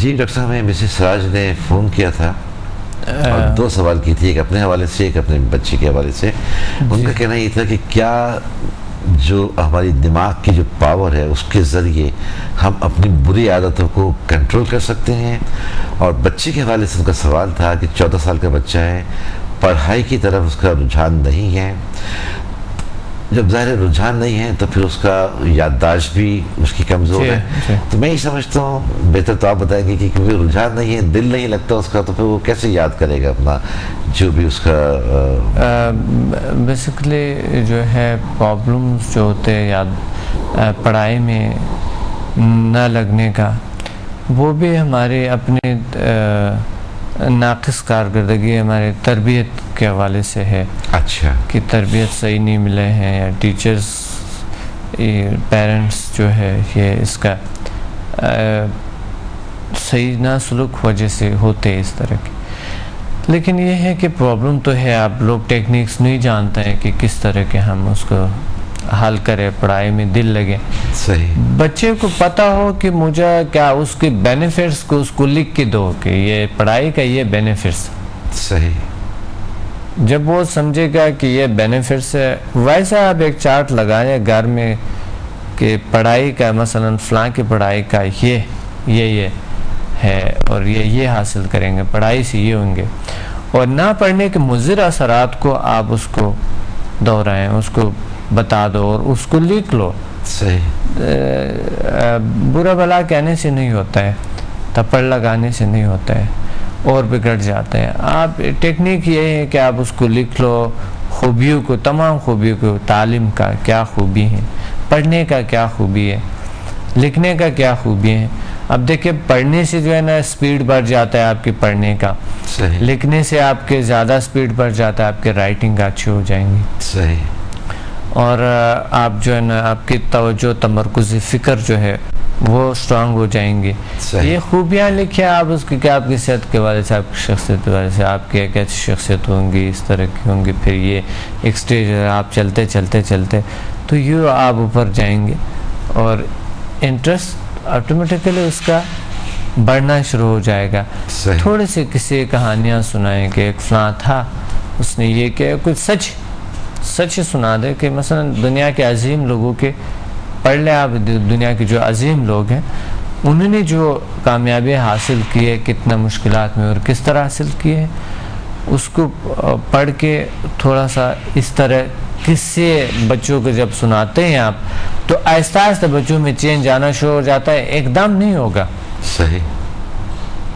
جی doctor صاحب، ہمیں Mrs سراج نے فون کیا تھا اور 2 سوال کی تھی، ایک اپنے حوالے سے، ایک اپنے بچے کے حوالے سے. ان کا کہنا یہ تھا کہ کیا جو ہماری دماغ کی جو پاور ہے اس کے ذریعے ہم اپنی بری عادتوں کو کنٹرول کر سکتے ہیں. اور بچے کے حوالے سے ان کا سوال تھا کہ 14 سال کا بچہ ہے، پڑھائی کی طرف اس کا رجحان نہیں ہے. جب ظاہر رجحان نہیں ہے تو پھر اس کا یادداشت بھی اس کی کمزور ہے. تو میں یہ سمجھتا ہوں بہتر تو آپ بتائیں گے کہ کیونکہ رجحان نہیں ہے، دل نہیں لگتا اس کا، تو پھر وہ کیسے یاد کرے گا اپنا جو بھی اس کا بیسیکلی جو ہے پرابلمس جو ہوتے ہیں یاد پڑھائی میں نہ لگنے کا، وہ بھی ہمارے اپنے ناقص کارکردگی ہمارے تربیت کے حوالے سے ہے. اچھا، کہ تربیت صحیح نہیں ملے ہیں، یا ٹیچرز پیرنٹس جو ہے یہ اس کا صحیح نہ سلوک وجہ سے ہوتے اس طرح کی. لیکن یہ ہے کہ پرابلم تو ہے، آپ لوگ ٹیکنیکس نہیں جانتے ہیں کہ کس طرح کے ہم اس کو حل کرے، پڑھائی میں دل لگے. صحیح. بچے کو پتہ ہو کہ مجھے کیا اس کے بینیفٹس کو اس کو لکھ کے دو کہ یہ پڑھائی کا یہ بینیفٹس. صحیح. جب وہ سمجھے گا کہ یہ بینیفٹس ہے، ویسا آپ ایک چارٹ لگائیں گھر میں کہ پڑھائی کا مثلا فلاں کی پڑھائی کا یہ ہے اور یہ حاصل کریں گے، پڑھائی سے یہ ہوں گے. اور نہ پڑھنے کے مضر اثرات کو آپ اس کو دہرائیں، اس کو بتا دو اور اس کو لکھ لو. صحیح. برا بھلا کہنے سے نہیں ہوتا ہے، تھپڑ لگانے سے نہیں ہوتا ہے، اور بگڑ جاتے ہیں. آپ ٹیکنیک یہ ہے کہ آپ اس کو لکھ لو، خوبیوں کو، تمام خوبیوں کو، تعلیم کا کیا خوبی ہے، پڑھنے کا کیا خوبی ہے، لکھنے کا کیا خوبی ہے. اب دیکھیں پڑھنے سے جو ہے نا سپیڈ بڑھ جاتا ہے آپ کی پڑھنے کا. صحیح. لکھنے سے آپ کے زیادہ سپیڈ بڑھ جاتا ہے، آپ کے رائٹنگ اچھی ہو جائیں گی. صحیح. اور آپ جو ہے نا آپ کی توجہ، تمرکز، فکر جو ہے وہ سٹرانگ ہو جائیں گے. یہ خوبیاں لکھیں آپ اس کی کہ آپ کی صحت کے والے سے، آپ کی شخصیت کے والے سے، آپ کی کیسی شخصیت ہوں گی، اس طرح کی ہوں گی. پھر یہ ایک سٹیج ہے، آپ چلتے چلتے چلتے تو یہ آپ اوپر جائیں گے اور انٹرسٹ آٹومیٹیکلی اس کا بڑھنا شروع ہو جائے گا. تھوڑے سے کسی کہانیاں سنائیں کہ ایک فلاں تھا، اس نے یہ کہ کچھ سچ سنا دے کہ مثلا دنیا کے عظیم لوگوں کے پڑھ لیں آپ، دنیا کے جو عظیم لوگ ہیں انہوں نے جو کامیابی حاصل کی ہے، کتنا مشکلات میں اور کس طرح حاصل کی ہے، اس کو پڑھ کے تھوڑا سا اس طرح قصے بچوں کو جب سناتے ہیں آپ تو آہستہ آہستہ بچوں میں چینج آنا شروع ہو جاتا ہے. ایک دم نہیں ہوگا. صحیح.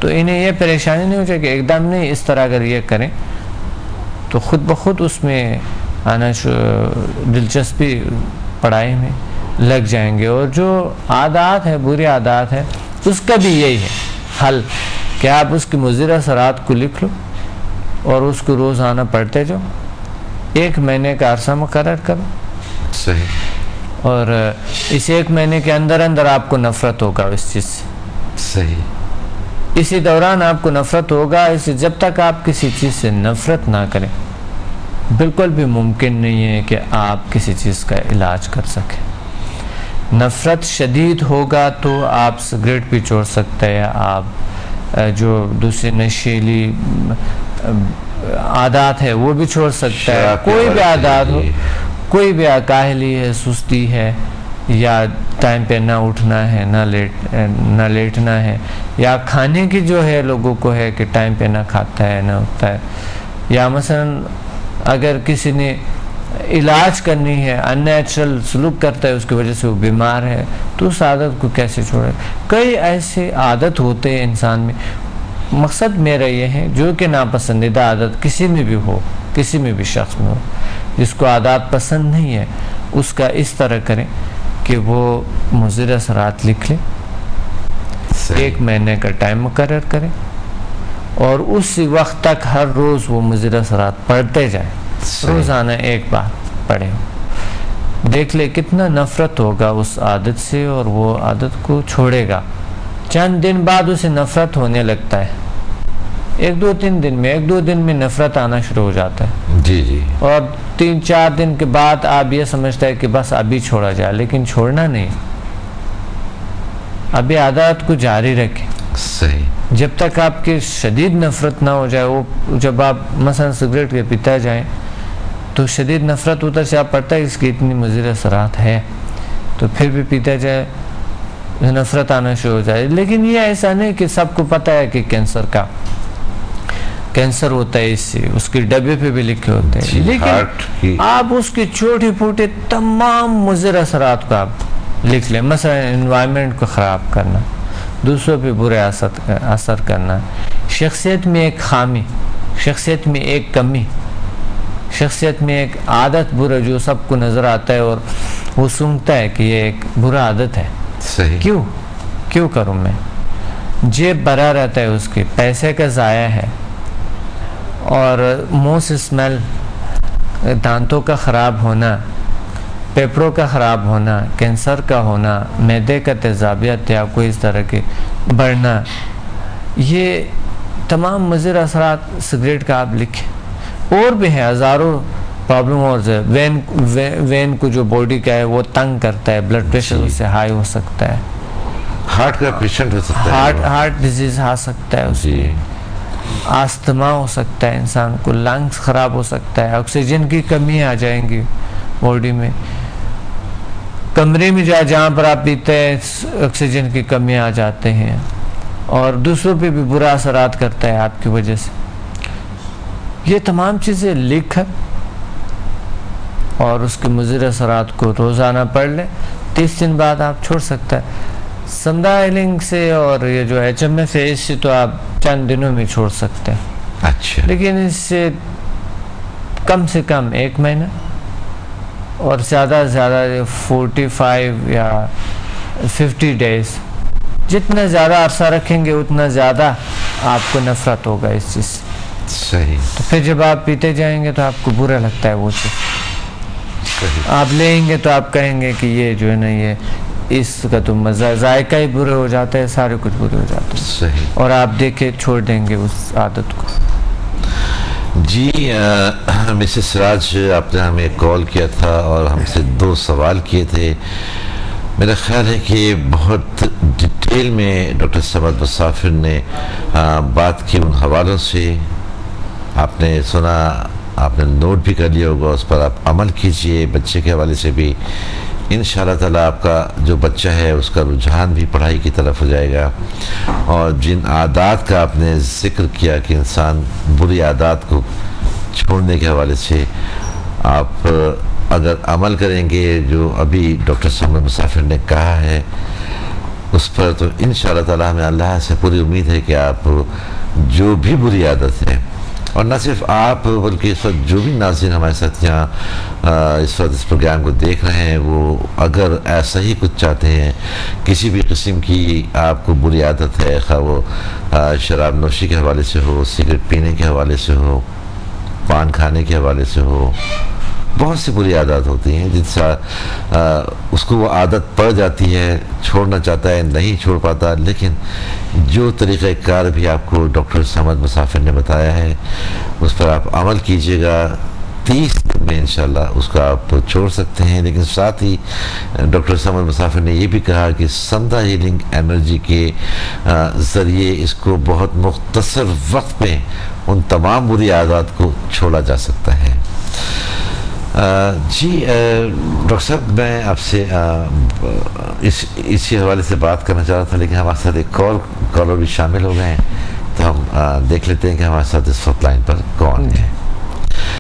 تو انہیں یہ پریشانی نہیں ہو جائے کہ ایک دم نہیں، اس طرح اگر یہ کریں تو خود بخود اس میں آنا دلچسپی پڑھائی میں لگ جائیں گے. اور جو عادات ہے، بری عادات ہے، اس کا بھی یہی ہے حل کہ آپ اس کی مضر اثرات کو لکھ لو اور اس کو روزانہ پڑھتے جاؤ. 1 مہینے کا عرصہ مقرر کرو. صحیح. اور اس 1 مہینے کے اندر آپ کو نفرت ہوگا اس چیز سے. صحیح. اسی دوران آپ کو نفرت ہوگا. جب تک آپ کسی چیز سے نفرت نہ کریں بالکل بھی ممکن نہیں ہے کہ آپ کسی چیز کا علاج کر سکیں. نفرت شدید ہوگا تو آپ سگریٹ بھی چھوڑ سکتے ہیں، آپ جو دوسری نشیلی عادات ہے وہ بھی چھوڑ سکتا ہے. کوئی بھی عادات ہو، کوئی بھی کاہلی ہے، سستی ہے، یا ٹائم پہ نہ اٹھنا ہے، نہ لیٹنا ہے، یا کھانے کی جو ہے لوگوں کو ہے کہ ٹائم پہ نہ کھاتا ہے، نہ اٹھتا ہے، یا مثلا اگر کسی نے علاج کرنی ہے، ان نیچرل سلوک کرتا ہے، اس کی وجہ سے وہ بیمار ہے، تو اس عادت کو کیسے چھوڑے. کئی ایسے عادت ہوتے ہیں انسان میں. مقصد میرا یہ ہے جو کہ ناپسندیدہ عادت کسی میں بھی ہو، کسی میں بھی شخص میں ہو، جس کو عادات پسند نہیں ہے، اس کا اس طرح کریں کہ وہ مضر اثرات لکھ لیں. 1 مہینے کا ٹائم مقرر کریں اور اس وقت تک ہر روز وہ مضر اثرات پڑھتے جائیں. روزانہ 1 بار پڑھیں. دیکھ لے کتنا نفرت ہوگا اس عادت سے اور وہ عادت کو چھوڑے گا. چند دن بعد اسے نفرت ہونے لگتا ہے. 1-2 دن میں نفرت آنا شروع ہو جاتا ہے. جی. اور 3-4 دن کے بعد آپ یہ سمجھتا ہے کہ بس ابھی چھوڑا جائے، لیکن چھوڑنا نہیں. ابھی عادت کو جاری رکھیں. صحیح. جب تک آپ کی شدید نفرت نہ ہو جائے. وہ جب آپ مثلا سگریٹ کے پیتا جائیں تو شدید نفرت ادھر سے آپ پڑتا ہے اس کی اتنی مضر اثرات ہے تو پھر بھی پیتا جائے نفرت آنا شروع ہو جائے. لیکن یہ ایسا نہیں کہ سب کو پتہ ہے کہ کینسر ہوتا ہے اس سے, اس کے ڈبے پہ بھی لکھے ہوتے ہیں, لیکن آپ اس کی چھوٹی پھوٹے تمام مضر اثرات کو آپ لکھ لیں. مثلا انوائرمنٹ کو خراب کرنا, دوسروں پہ برے اثر کرنا, شخصیت میں ایک خامی, شخصیت میں ایک کمی, شخصیت میں ایک عادت برا جو سب کو نظر آتا ہے اور وہ سنگتا ہے کہ یہ ایک برا عادت ہے. صحیح. کیوں کروں میں؟ جیب بھرا رہتا ہے اس کے, پیسے کا ضائع ہے, اور منہ سے اسمیل, دانتوں کا خراب ہونا, پیپڑوں کا خراب ہونا, کینسر کا ہونا, معدے کا تیزابیت یا کوئی اس طرح کے بڑھنا, یہ تمام مضر اثرات سگریٹ کا آپ لکھیں. اور بھی ہیں ہزاروں پرابلم. اور وین کو جو باڈی کا ہے وہ تنگ کرتا ہے, بلڈ پریشر اس سے ہائی ہو سکتا ہے, ہارٹ کا پیشنٹ ہو سکتا ہے, ہارٹ ڈیزیز آ سکتا ہے, اس میں آستما ہو سکتا ہے, انسان کو لنگس خراب ہو سکتا ہے, آکسیجن کی کمی آ جائیں گی باڈی میں, کمرے میں جہاں پر آپ پیتے ہیں آکسیجن کی کمی آ جاتے ہیں, اور دوسروں پہ بھی برا اثرات کرتا ہے آپ کی وجہ سے. یہ تمام چیزیں لکھ کر اور اس کے مضر اثرات کو روزانہ پڑھ لیں. 30 دن بعد آپ چھوڑ سکتا ہے. سمدھا ہیلنگ سے اور یہ جو HMF ہے اس سے تو آپ چند دنوں میں چھوڑ سکتے ہیں. اچھا. لیکن اس سے کم 1 مہینہ اور زیادہ سے زیادہ 45 یا 50 ڈیز, جتنا زیادہ عرصہ رکھیں گے اتنا زیادہ آپ کو نفرت ہوگا اس چیز سے. صحیح. تو پھر جب آپ پیتے جائیں گے تو آپ کو برا لگتا ہے وہ چیز. آپ لیں گے تو آپ کہیں گے کہ یہ جو ہے نا یہ اس کا تو مزہ, ذائقہ ہی برے ہو جاتا ہے, سارے کچھ برے ہو جاتے ہیں. صحیح. اور آپ دیکھے چھوڑ دیں گے اس عادت کو. جی مسز سراج, آپ نے ہمیں کال کیا تھا اور ہم سے 2 سوال کیے تھے. میرا خیال ہے کہ بہت ڈیٹیل میں ڈاکٹر صمد مسافر نے بات کی ان حوالوں سے. آپ نے سنا, آپ نے نوٹ بھی کر لیا ہوگا, اس پر آپ عمل کیجئے. بچے کے حوالے سے بھی انشاءاللہ تعالیٰ آپ کا جو بچہ ہے اس کا رجحان بھی پڑھائی کی طرف ہو جائے گا. اور جن عادات کا آپ نے ذکر کیا کہ انسان بری عادات کو چھوڑنے کے حوالے سے آپ اگر عمل کریں گے جو ابھی ڈاکٹر صمد مسافر نے کہا ہے اس پر, تو انشاءاللہ تعالیٰ ہمیں اللہ سے پوری امید ہے کہ آپ جو بھی بری عادت ہے, اور نہ صرف آپ بلکہ اس وقت جو بھی ناظرین ہمارے ساتھ یہاں اس وقت اس پروگرام کو دیکھ رہے ہیں, وہ اگر ایسا ہی کچھ چاہتے ہیں, کسی بھی قسم کی آپ کو بری عادت ہے, خواہ وہ شراب نوشی کے حوالے سے ہو, سگریٹ پینے کے حوالے سے ہو, پان کھانے کے حوالے سے ہو, بہت سی بری عادات ہوتی ہیں جن سے اس کو وہ عادت پڑ جاتی ہے, چھوڑنا چاہتا ہے, نہیں چھوڑ پاتا. لیکن جو طریقہ کار بھی آپ کو ڈاکٹر صمد مسافر نے بتایا ہے اس پر آپ عمل کیجئے گا, 30 دن میں انشاءاللہ اس کو آپ چھوڑ سکتے ہیں. لیکن ساتھ ہی ڈاکٹر صمد مسافر نے یہ بھی کہا کہ سمدھا ہیلنگ انرجی کے ذریعے اس کو بہت مختصر وقت میں ان تمام بری عادات کو چھوڑا جا سکتا ہے. جی ڈاکٹر صاحب, میں آپ سے اسی حوالے سے بات کرنا چاہ رہا تھا, لیکن ہمارے ساتھ ایک کالر بھی شامل ہو گئے ہیں, تو ہم دیکھ لیتے ہیں کہ ہمارے ساتھ اس وقت لائن پر کون ہے.